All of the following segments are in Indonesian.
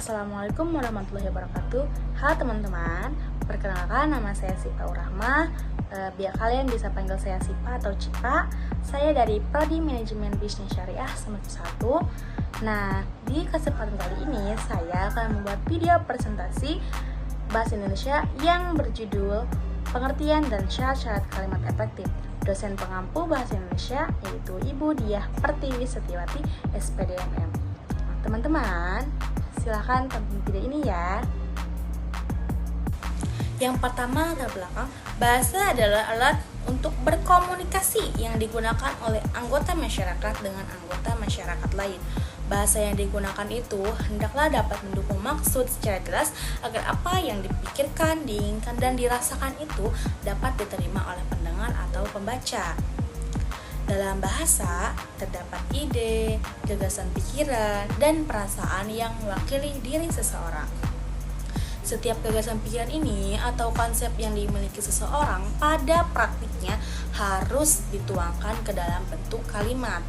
Assalamualaikum warahmatullahi wabarakatuh. Halo teman-teman, perkenalkan nama saya Sipa Urahmah. Biar kalian bisa panggil saya Sipa atau Cipa. Saya dari Prodi Manajemen Bisnis Syariah semester 1. Nah, di kesempatan kali ini saya akan membuat video presentasi Bahasa Indonesia yang berjudul Pengertian dan Syarat-syarat Kalimat Efektif. Dosen pengampu Bahasa Indonesia yaitu Ibu Diah Pertiwi Setiawati, SPDMM. Nah, teman-teman, silahkan tonton video ini ya. Yang pertama, latar belakang. Bahasa adalah alat untuk berkomunikasi yang digunakan oleh anggota masyarakat dengan anggota masyarakat lain. Bahasa yang digunakan itu hendaklah dapat mendukung maksud secara jelas agar apa yang dipikirkan, diinginkan, dan dirasakan itu dapat diterima oleh pendengar atau pembaca. Dalam bahasa, terdapat ide, gagasan pikiran, dan perasaan yang mewakili diri seseorang. Setiap gagasan pikiran ini atau konsep yang dimiliki seseorang pada praktiknya harus dituangkan ke dalam bentuk kalimat.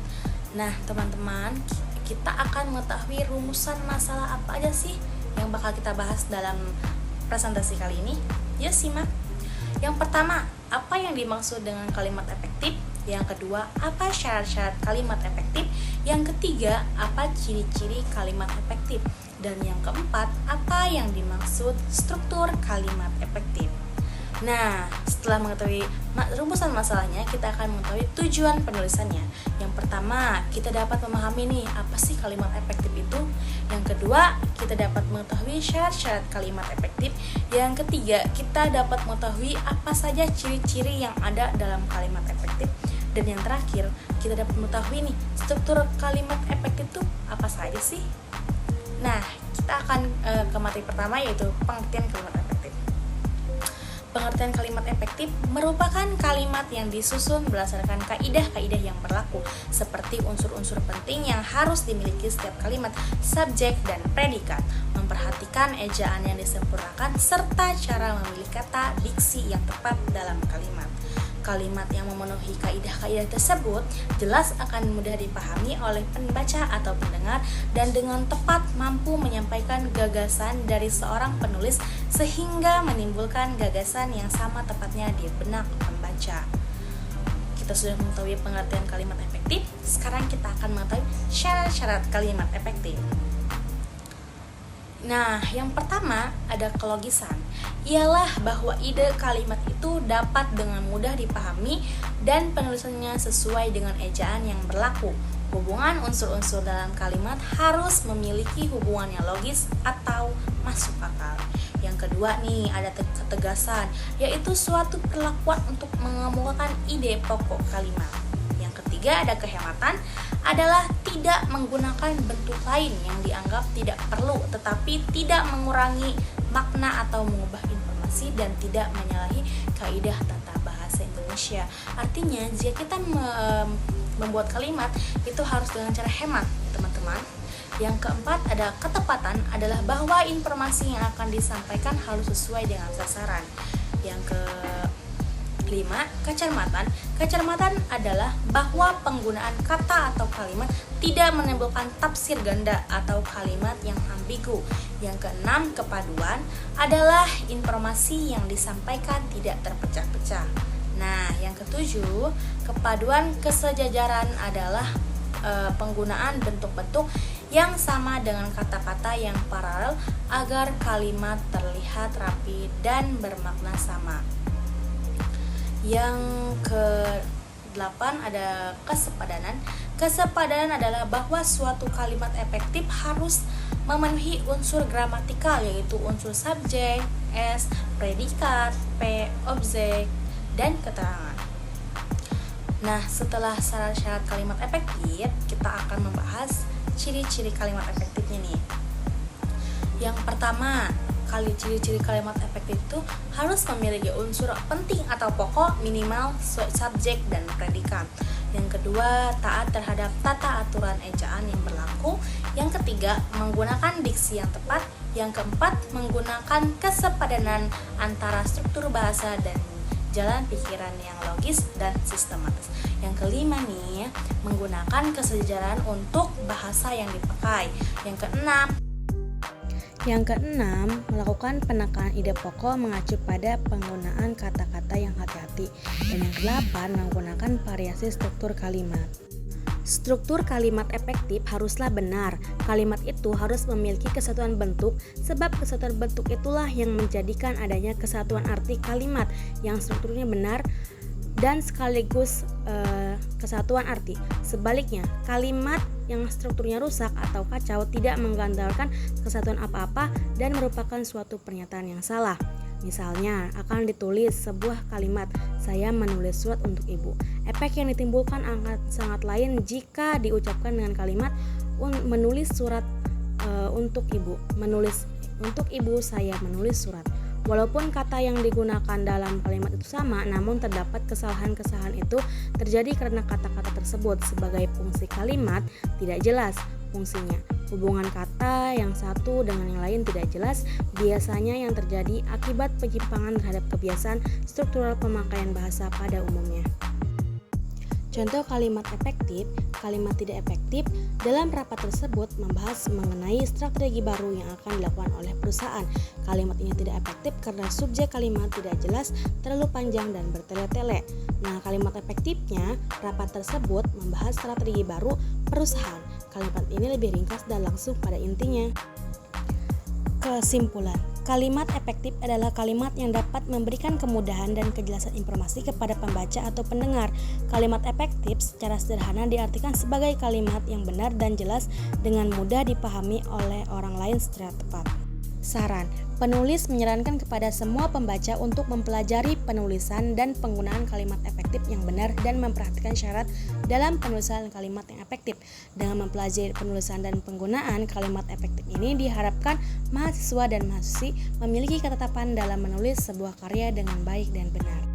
Nah, teman-teman, kita akan mengetahui rumusan masalah apa aja sih yang bakal kita bahas dalam presentasi kali ini. Yuk simak. Yang pertama, apa yang dimaksud dengan kalimat efektif? Yang kedua, apa syarat-syarat kalimat efektif? Yang ketiga, apa ciri-ciri kalimat efektif? Dan yang keempat, apa yang dimaksud struktur kalimat efektif? Nah, setelah mengetahui rumusan masalahnya, kita akan mengetahui tujuan penulisannya. Yang pertama, kita dapat memahami nih, apa sih kalimat efektif itu? Yang kedua, kita dapat mengetahui syarat-syarat kalimat efektif. Yang ketiga, kita dapat mengetahui apa saja ciri-ciri yang ada dalam kalimat efektif. Dan yang terakhir, kita dapat mengetahui nih, struktur kalimat efektif itu apa saja sih? Nah, kita akan ke materi pertama, yaitu pengertian kalimat efektif. Pengertian kalimat efektif merupakan kalimat yang disusun berdasarkan kaidah-kaidah yang berlaku, seperti unsur-unsur penting yang harus dimiliki setiap kalimat, subjek dan predikat, memperhatikan ejaan yang disempurnakan, serta cara memilih kata diksi yang tepat dalam kalimat. Kalimat yang memenuhi kaidah-kaidah tersebut jelas akan mudah dipahami oleh pembaca atau pendengar dan dengan tepat mampu menyampaikan gagasan dari seorang penulis sehingga menimbulkan gagasan yang sama tepatnya di benak pembaca. Kita sudah mengetahui pengertian kalimat efektif, sekarang kita akan mengetahui syarat-syarat kalimat efektif. Nah, yang pertama ada kelogisan, ialah bahwa ide kalimat itu dapat dengan mudah dipahami dan penulisannya sesuai dengan ejaan yang berlaku. Hubungan unsur-unsur dalam kalimat harus memiliki hubungan yang logis atau masuk akal. Yang kedua nih ada ketegasan, yaitu suatu perlakuan untuk mengemukakan ide pokok kalimat. Yang ketiga ada kehematan, adalah tidak menggunakan bentuk lain yang dianggap tidak perlu tetapi tidak mengurangi makna atau mengubah informasi dan tidak menyalahi kaidah tata bahasa Indonesia. Artinya jika kita membuat kalimat itu harus dengan cara hemat, teman-teman. Yang keempat ada ketepatan, adalah bahwa informasi yang akan disampaikan harus sesuai dengan sasaran. Yang kelima, kecermatan. Kecermatan adalah bahwa penggunaan kata atau kalimat tidak menimbulkan tafsir ganda atau kalimat yang ambigu. Yang keenam, kepaduan adalah informasi yang disampaikan tidak terpecah-pecah. Nah, yang ketujuh, kepaduan kesejajaran adalah penggunaan bentuk-bentuk yang sama dengan kata-kata yang paralel agar kalimat terlihat rapi dan bermakna sama. Yang ke-8 ada kesepadanan. Kesepadanan adalah bahwa suatu kalimat efektif harus memenuhi unsur gramatikal, yaitu unsur subjek, S, predikat, P, objek, dan keterangan. Nah, setelah syarat-syarat kalimat efektif, kita akan membahas ciri-ciri kalimat efektifnya nih. Yang pertama, ciri-ciri kalimat efektif itu harus memiliki unsur penting atau pokok minimal subjek dan predikat. Yang kedua, taat terhadap tata aturan ejaan yang berlaku. Yang ketiga, menggunakan diksi yang tepat. Yang keempat, menggunakan kesepadanan antara struktur bahasa dan jalan pikiran yang logis dan sistematis. Yang kelima nih, menggunakan kesejajaran untuk bahasa yang dipakai. Yang keenam, Yang keenam, melakukan penekanan ide pokok mengacu pada penggunaan kata-kata yang hati-hati. Dan yang kedelapan, menggunakan variasi struktur kalimat. Struktur kalimat efektif haruslah benar. Kalimat itu harus memiliki kesatuan bentuk, sebab kesatuan bentuk itulah yang menjadikan adanya kesatuan arti kalimat yang strukturnya benar dan sekaligus kesatuan arti. Sebaliknya, kalimat yang strukturnya rusak atau kacau tidak menggambarkan kesatuan apa-apa dan merupakan suatu pernyataan yang salah. Misalnya, akan ditulis sebuah kalimat, "Saya menulis surat untuk ibu." Efek yang ditimbulkan sangat lain jika diucapkan dengan kalimat, "Menulis surat untuk ibu." Menulis untuk ibu, saya menulis surat. Walaupun kata yang digunakan dalam kalimat itu sama, namun terdapat kesalahan-kesalahan itu terjadi karena kata-kata tersebut sebagai fungsi kalimat tidak jelas fungsinya. Hubungan kata yang satu dengan yang lain tidak jelas, biasanya yang terjadi akibat penyimpangan terhadap kebiasaan struktural pemakaian bahasa pada umumnya. Contoh kalimat efektif, kalimat tidak efektif. Dalam rapat tersebut membahas mengenai strategi baru yang akan dilakukan oleh perusahaan. Kalimat ini tidak efektif karena subjek kalimat tidak jelas, terlalu panjang dan bertele-tele. Nah, kalimat efektifnya, rapat tersebut membahas strategi baru perusahaan. Kalimat ini lebih ringkas dan langsung pada intinya. Kesimpulan, kalimat efektif adalah kalimat yang dapat memberikan kemudahan dan kejelasan informasi kepada pembaca atau pendengar. Kalimat efektif secara sederhana diartikan sebagai kalimat yang benar dan jelas dengan mudah dipahami oleh orang lain secara tepat. Saran, penulis menyarankan kepada semua pembaca untuk mempelajari penulisan dan penggunaan kalimat efektif yang benar dan memperhatikan syarat dalam penulisan kalimat yang efektif. Dengan mempelajari penulisan dan penggunaan kalimat efektif ini diharapkan mahasiswa dan mahasiswi memiliki ketetapan dalam menulis sebuah karya dengan baik dan benar.